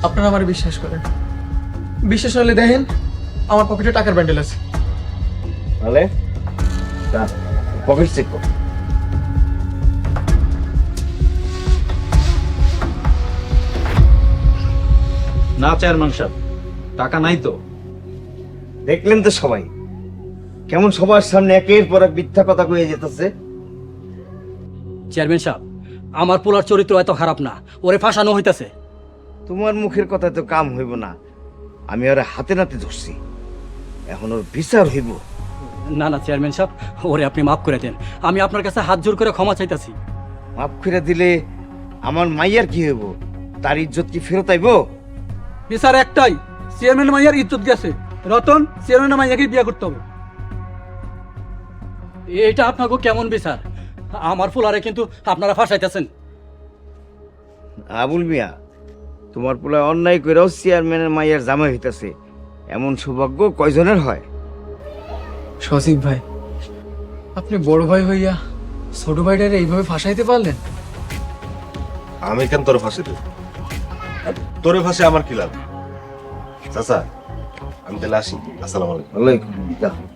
আপনারা আমার বিশ্বাস করেন, বিশ্বাস হলে দেখেন আমার পকেটে টাকার ব্যান্ডেল আছে। তাহলে পকেট চেক কর। না চেয়ারম্যান সাহেব, টাকা নাই তো। দেখলেন তো সবাই কেমন সবার সামনে একের পর এক মিথ্যা কথা কয়ে যেতেছে। চেয়ারম্যান সাহেব, আমার পোলার চরিত্র এত খারাপ না, ওরে ফাঁসানো হইতাছে। তোমার মুখের কথা তো কাম হইব না, আমি ওরে হাতে নাতে ধরছি, এখন ওর বিচার হইব। না না চেয়ারম্যান সাহেব, ওরে আপনি মাফ করে দেন, আমি আপনার কাছে হাত জোর করে ক্ষমা চাইতাছি। মাফ করে দিলে আমার মাইয়ার কি হইব? তার ইজ্জত কি ফেরত আইব? বিচার একটাই, চেয়ারম্যান মাইয়ার ইজ্জত গেছে, রতন চেয়ারম্যান মাইয়াকে বিয়ে করতে হবে। এটা আপনাকে কেমন বিচার? আমার পোলারে কিন্তু আপনারা ফাঁসাইতেছেন। আবুল মিয়া, তোমার পোলা অন্যায় কইরাও চেয়ারম্যানের মাইয়ার জামাই হইতাছে, এমন সৌভাগ্য কয়জনের হয়? সজীব ভাই, আপনি বড় ভাই হইয়া ছোট ভাইটারে এইভাবে ফাঁসাইতে পারলেন? আমি কেন তোর ফাঁসি দেব? তোরে ফাঁসে আমার কি লাভ? চাচা, আমি তাহলে আসি। আসসালামু আলাইকুম। ওয়ালাইকুম আসসালাম।